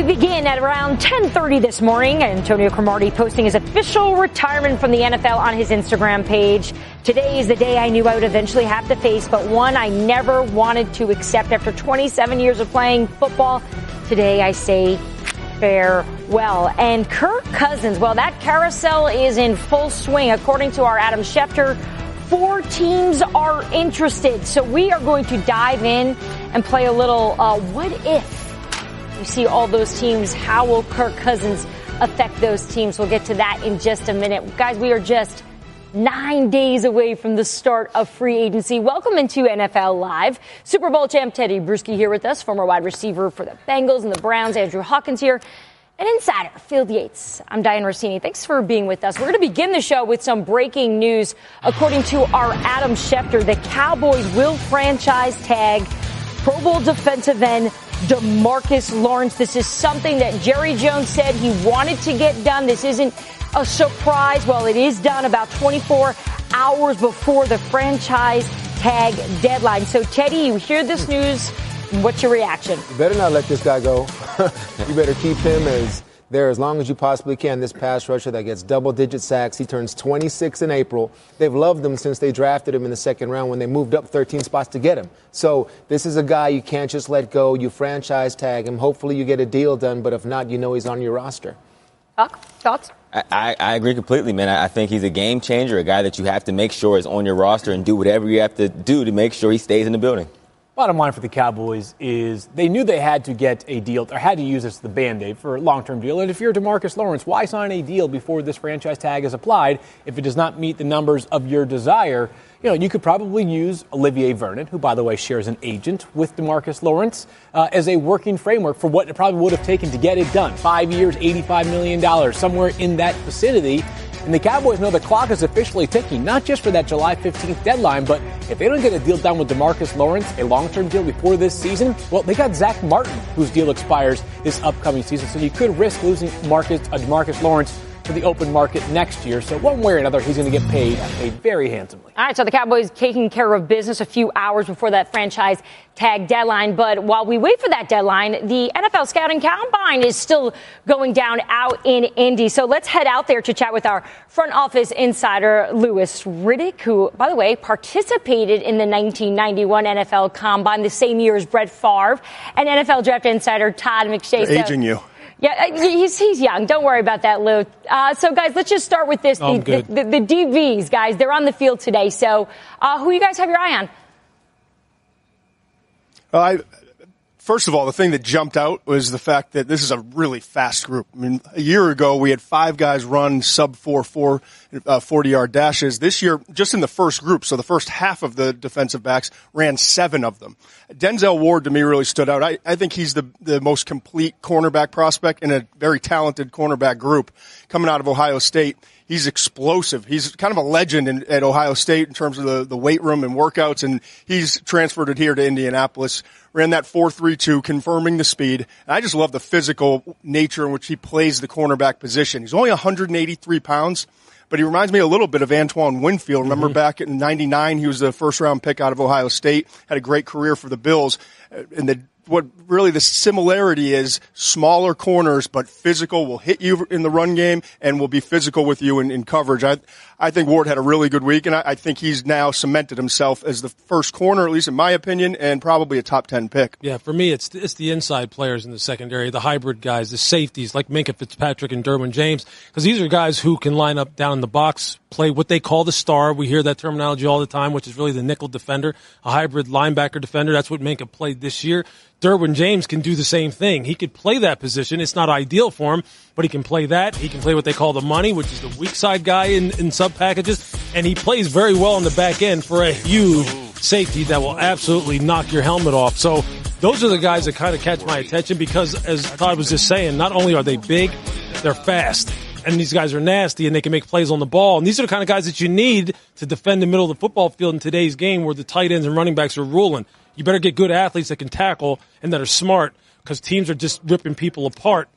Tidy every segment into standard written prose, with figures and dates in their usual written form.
begin at around 10:30 this morning. Antonio Cromartie posting his official retirement from the NFL on his Instagram page. Today is the day I knew I would eventually have to face, but one I never wanted to accept after 27 years of playing football. Today I say farewell. And Kirk Cousins, well, that carousel is in full swing. According to our Adam Schefter, 4 teams are interested. So we are going to dive in and play a little what if. You see all those teams. How will Kirk Cousins affect those teams? We'll get to that in just a minute. Guys, we are just 9 days away from the start of free agency. Welcome into NFL Live. Super Bowl champ Teddy Bruschi here with us, former wide receiver for the Bengals and the Browns. Andrew Hawkins here. And insider, Field Yates. I'm Diane Rossini. Thanks for being with us. We're going to begin the show with some breaking news. According to our Adam Schefter, the Cowboys will franchise tag Pro Bowl defensive end DeMarcus Lawrence. This is something that Jerry Jones said he wanted to get done. This isn't a surprise. Well, it is done about 24 hours before the franchise tag deadline. So, Teddy, you hear this news. What's your reaction? You better not let this guy go. You better keep him as long as you possibly can. This pass rusher that gets double-digit sacks. He turns 26 in April. They've loved him since they drafted him in the second round when they moved up 13 spots to get him. So this is a guy you can't just let go. You franchise tag him. Hopefully you get a deal done, but if not, you know he's on your roster. Huck, thoughts? I agree completely, man. I think he's a game changer, a guy that you have to make sure is on your roster and do whatever you have to do to make sure he stays in the building. Bottom line for the Cowboys is they knew they had to get a deal, or had to use this as the Band-Aid for a long-term deal. And if you're DeMarcus Lawrence, why sign a deal before this franchise tag is applied if it does not meet the numbers of your desire? You know, you could probably use Olivier Vernon, who, by the way, shares an agent with DeMarcus Lawrence, as a working framework for what it probably would have taken to get it done. 5 years, $85 million, somewhere in that vicinity. And the Cowboys know the clock is officially ticking, not just for that July 15th deadline, but if they don't get a deal done with DeMarcus Lawrence, a long-term deal before this season, well, they got Zach Martin, whose deal expires this upcoming season. So you could risk losing DeMarcus Lawrence to the open market next year. So one way or another, he's going to get paid very handsomely. All right, so the Cowboys taking care of business a few hours before that franchise tag deadline. But while we wait for that deadline, the NFL Scouting Combine is still going down out in Indy. So let's head out there to chat with our front office insider, Louis Riddick, who, by the way, participated in the 1991 NFL Combine the same year as Brett Favre, and NFL Draft insider Todd McShay. They're aging you. Yeah, he's young. Don't worry about that, Lou. So, guys, let's just start with this. The DBs, guys, they're on the field today. So who you guys have your eye on? First of all, the thing that jumped out was the fact that this is a really fast group. I mean, a year ago, we had 5 guys run sub 4.4 40-yard dashes. This year, just in the first group, so the first half of the defensive backs ran 7 of them. Denzel Ward, to me, really stood out. I think he's the most complete cornerback prospect in a very talented cornerback group coming out of Ohio State. He's explosive. He's kind of a legend at Ohio State in terms of the weight room and workouts, and he's transferred it here to Indianapolis. Ran that 4.32, confirming the speed. And I just love the physical nature in which he plays the cornerback position. He's only 183 pounds, but he reminds me a little bit of Antoine Winfield. Remember back in '99, he was the first-round pick out of Ohio State, had a great career for the Bills. And what really the similarity is smaller corners, but physical, will hit you in the run game and will be physical with you in coverage. I think Ward had a really good week, and I think he's now cemented himself as the first corner, at least in my opinion, and probably a top 10 pick. Yeah, for me, it's the inside players in the secondary, the hybrid guys, the safeties like Minkah Fitzpatrick and Derwin James, because these are guys who can line up down in the box, play what they call the star. We hear that terminology all the time, which is really the nickel defender, a hybrid linebacker defender. That's what Minkah played this year. Derwin James can do the same thing. He could play that position. It's not ideal for him, but he can play that. He can play what they call the money, which is the weak side guy in sub packages. And he plays very well on the back end for a huge safety that will absolutely knock your helmet off. So those are the guys that kind of catch my attention because, as Todd was just saying, not only are they big, they're fast. And these guys are nasty, and they can make plays on the ball. And these are the kind of guys that you need to defend the middle of the football field in today's game where the tight ends and running backs are ruling. You better get good athletes that can tackle and that are smart because teams are just ripping people apart.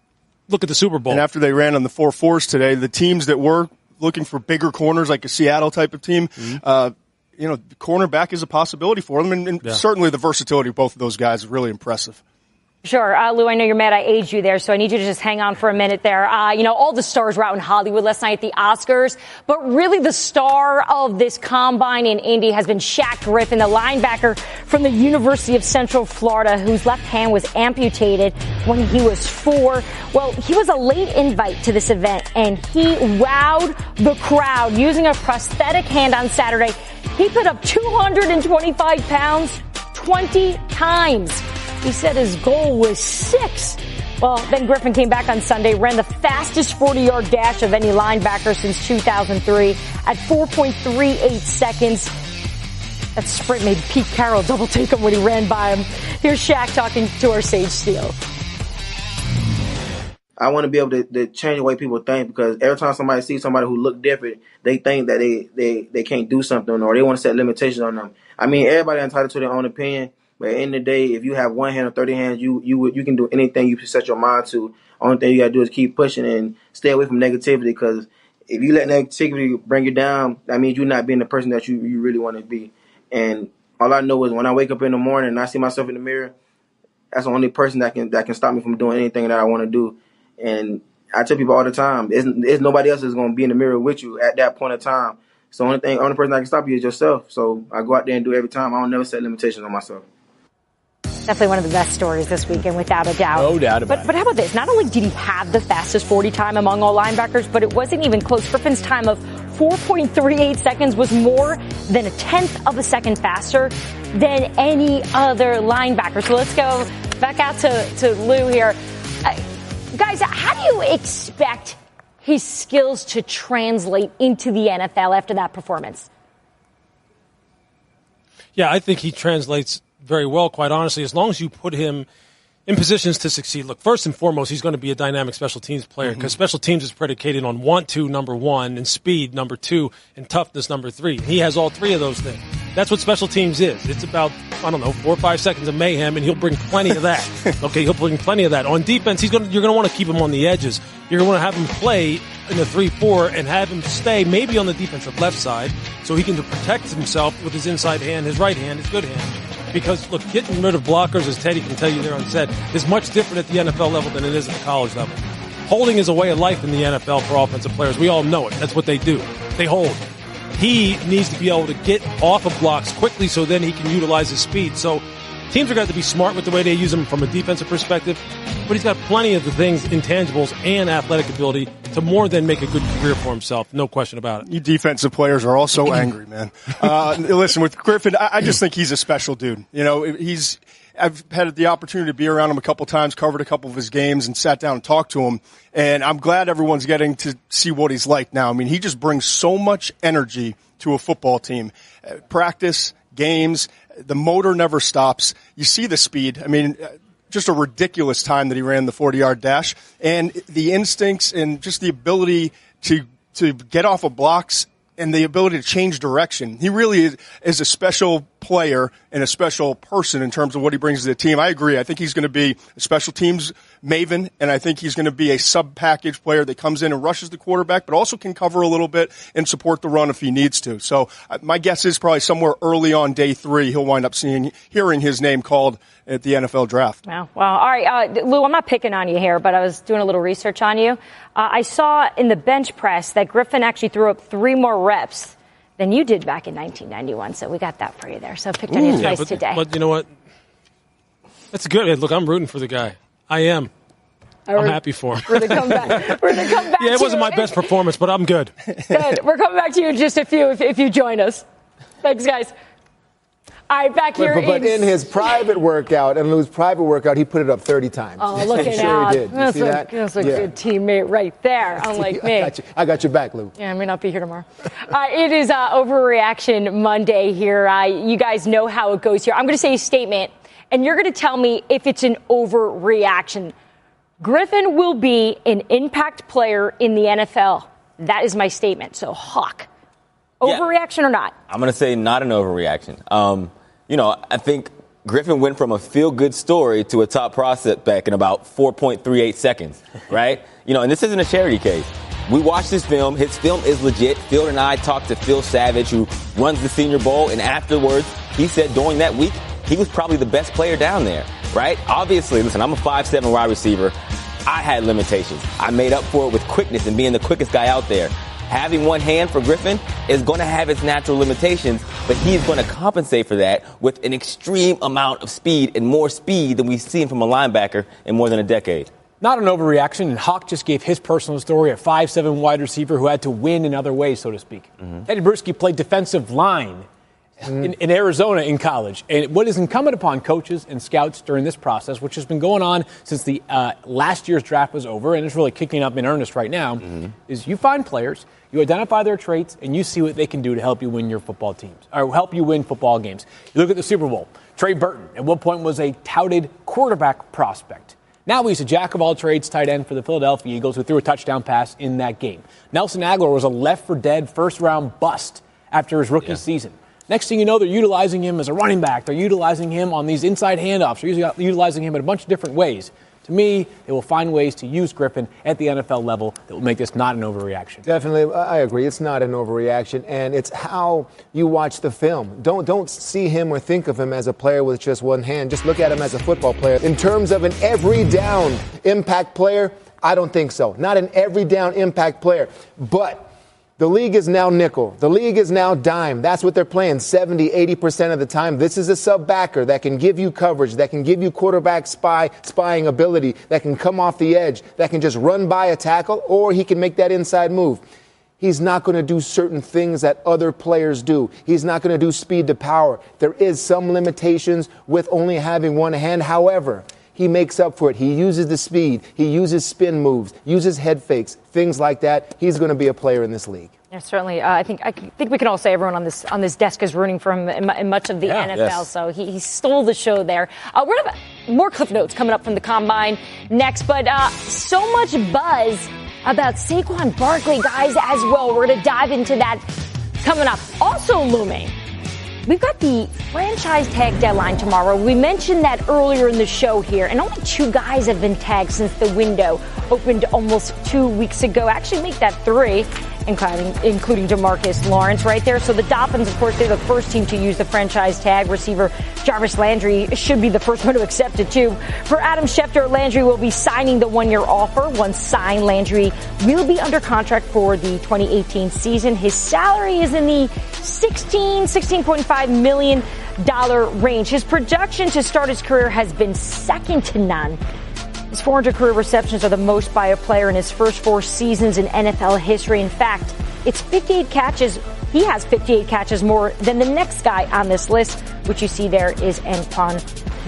Look at the Super Bowl. And after they ran on the 4.4s today, the teams that were looking for bigger corners, like a Seattle type of team, cornerback is a possibility for them. And certainly the versatility of both of those guys is really impressive. Sure. Lou, I know you're mad I aged you there, so I need you to just hang on for a minute there. All the stars were out in Hollywood last night at the Oscars, but really the star of this combine in Indy has been Shaq Griffin, the linebacker from the University of Central Florida, whose left hand was amputated when he was 4. Well, he was a late invite to this event, and he wowed the crowd using a prosthetic hand on Saturday. He put up 225 pounds 20 times. He said his goal was 6. Well, then Griffin came back on Sunday, ran the fastest 40-yard dash of any linebacker since 2003 at 4.38 seconds. That sprint made Pete Carroll double take him when he ran by him. Here's Shaq talking to our Sage Steele. I want to be able to change the way people think, because every time somebody sees somebody who look different, they think that they can't do something, or they want to set limitations on them. I mean, everybody entitled to their own opinion. But at the end of the day, if you have one hand or 30 hands, you can do anything you set your mind to. Only thing you got to do is keep pushing and stay away from negativity, because if you let negativity bring you down, that means you're not being the person that you really want to be. And all I know is when I wake up in the morning and I see myself in the mirror, that's the only person that can stop me from doing anything that I want to do. And I tell people all the time, there's nobody else that's going to be in the mirror with you at that point in time. So only person that can stop you is yourself. So I go out there and do it every time. I don't never set limitations on myself. Definitely one of the best stories this weekend, without a doubt. No doubt about it. But how about this? Not only did he have the fastest 40 time among all linebackers, but it wasn't even close. Griffin's time of 4.38 seconds was more than a tenth of a second faster than any other linebacker. So let's go back out to Lou here. Guys, how do you expect his skills to translate into the NFL after that performance? Yeah, I think he translates very well, quite honestly, as long as you put him in positions to succeed. Look, first and foremost, he's going to be a dynamic special teams player, because special teams is predicated on want to, number 1, and speed, number 2, and toughness, number 3. He has all 3 of those things. That's what special teams is. It's about, 4 or 5 seconds of mayhem, and he'll bring plenty of that. Okay, he'll bring plenty of that. On defense, you're going to want to keep him on the edges. You're going to want to have him play in the 3-4 and have him stay maybe on the defensive left side so he can protect himself with his inside hand, his right hand, his good hand. Because, look, getting rid of blockers, as Teddy can tell you there on set, is much different at the NFL level than it is at the college level. Holding is a way of life in the NFL for offensive players. We all know it. That's what they do. They hold. He needs to be able to get off of blocks quickly so then he can utilize his speed. So teams are going to have to be smart with the way they use him from a defensive perspective, but he's got plenty of the things, intangibles and athletic ability to more than make a good career for himself. No question about it. You defensive players are all so angry, man. Listen, with Griffin, I just think he's a special dude. You know, I've had the opportunity to be around him a couple times, covered a couple of his games, and sat down and talked to him. And I'm glad everyone's getting to see what he's like now. I mean, he just brings so much energy to a football team. Practice, games, the motor never stops. You see the speed. I mean, just a ridiculous time that he ran the 40-yard dash. And the instincts and just the ability to get off of blocks and the ability to change direction. He really is a special player and a special person in terms of what he brings to the team. I agree. I think he's going to be a special teams maven, and I think he's going to be a sub-package player that comes in and rushes the quarterback, but also can cover a little bit and support the run if he needs to. So my guess is probably somewhere early on day 3, he'll wind up hearing his name called at the NFL draft. Well, all right. Lou, I'm not picking on you here, but I was doing a little research on you. I saw in the bench press that Griffin actually threw up 3 more reps than you did back in 1991. So we got that for you there. So I picked on you twice today. But you know what? That's good. Look, I'm rooting for the guy. I am. I'm happy for him. We're going to come back. Yeah, it wasn't my best performance, but I'm good. Good. We're coming back to you in just a few if you join us. Thanks, guys. All right, back here. But in his private workout, and Lou's private workout, he put it up 30 times. Oh, look at that. He did. You see that? That's a good teammate right there, unlike me. I got your back, Lou. Yeah, I may not be here tomorrow. It is Overreaction Monday here. You guys know how it goes here. I'm going to say a statement, and you're going to tell me if it's an overreaction. Griffin will be an impact player in the NFL. That is my statement. So, Hawk, overreaction or not? I'm going to say not an overreaction. I think Griffin went from a feel-good story to a top prospect in about 4.38 seconds, right? And this isn't a charity case. We watched his film. His film is legit. Phil and I talked to Phil Savage, who runs the Senior Bowl, and afterwards, he said during that week, he was probably the best player down there, right? Obviously, listen, I'm a 5'7" wide receiver. I had limitations. I made up for it with quickness and being the quickest guy out there. Having one hand for Griffin is going to have its natural limitations, but he's going to compensate for that with an extreme amount of speed and more speed than we've seen from a linebacker in more than a decade. Not an overreaction, and Hawk just gave his personal story, a 5'7" wide receiver who had to win in other ways, so to speak. Teddy Bruschi played defensive line in Arizona in college. And what is incumbent upon coaches and scouts during this process, which has been going on since the last year's draft was over, and it's really kicking up in earnest right now, is you find players, you identify their traits, and you see what they can do to help you win your football teams, or help you win football games. You look at the Super Bowl. Trey Burton, at one point, was a touted quarterback prospect. Now he's a jack-of-all-trades tight end for the Philadelphia Eagles who threw a touchdown pass in that game. Nelson Aguilar was a left-for-dead first-round bust after his rookie season. Next thing you know, they're utilizing him as a running back. They're utilizing him on these inside handoffs. They're utilizing him in a bunch of different ways. To me, they will find ways to use Griffin at the NFL level that will make this not an overreaction. Definitely, I agree. It's not an overreaction, and it's how you watch the film. Don't see him or think of him as a player with just one hand. Just look at him as a football player. In terms of an every down impact player, I don't think so. Not an every down impact player. But the league is now nickel. The league is now dime. That's what they're playing 70, 80% of the time. This is a sub-backer that can give you coverage, that can give you quarterback spying ability, that can come off the edge, that can just run by a tackle, or he can make that inside move. He's not going to do certain things that other players do. He's not going to do speed to power. There is some limitations with only having one hand. However, he makes up for it. He uses the speed. He uses spin moves, uses head fakes, things like that. He's going to be a player in this league. Yeah, certainly. I think we can all say everyone on this desk is rooting for him in much of the NFL. Yes. So he stole the show there. We're going to have more cliff notes coming up from the Combine next, but so much buzz about Saquon Barkley, guys, as well. We're going to dive into that coming up. Also looming, we've got the franchise tag deadline tomorrow. We mentioned that earlier in the show here, and only 2 guys have been tagged since the window opened almost 2 weeks ago. Actually, make that 3, including DeMarcus Lawrence right there. So the Dolphins, of course, they're the first team to use the franchise tag. Receiver Jarvis Landry should be the first one to accept it, too. For Adam Schefter, Landry will be signing the 1-year offer. Once signed, Landry will be under contract for the 2018 season. His salary is in the $16.5 million range. His production to start his career has been second to none. His 400 career receptions are the most by a player in his first 4 seasons in NFL history. In fact, it's 58 catches. He has 58 catches more than the next guy on this list, which you see there is Anquan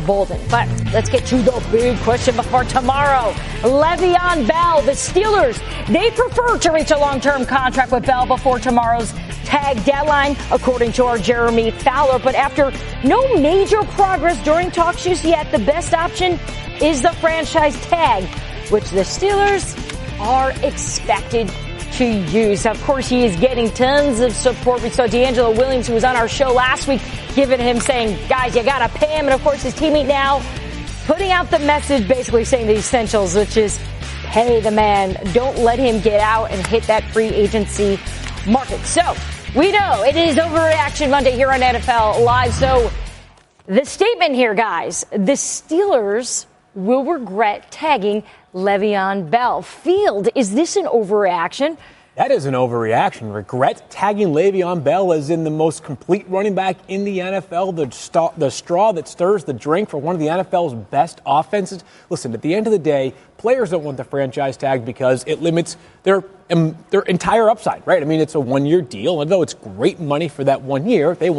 Bolden. But let's get to the big question before tomorrow. Le'Veon Bell, the Steelers, they prefer to reach a long-term contract with Bell before tomorrow's tag deadline, according to our Jeremy Fowler. But after no major progress during talks just yet, the best option is the franchise tag, which the Steelers are expected to use. Of course, he is getting tons of support. We saw D'Angelo Williams, who was on our show last week, giving him saying, guys, you got to pay him. And, of course, his teammate now putting out the message, basically saying the essentials, which is pay the man. Don't let him get out and hit that free agency market. So we know it is Overreaction Monday here on NFL Live. So the statement here, guys, the Steelers will regret tagging Le'Veon Bell. Field, is this an overreaction? That is an overreaction. Regret tagging Le'Veon Bell as in the most complete running back in the NFL, the straw that stirs the drink for one of the NFL's best offenses. Listen, at the end of the day, players don't want the franchise tag because it limits their entire upside, right? I mean, it's a 1-year deal. Although it's great money for that 1 year, they want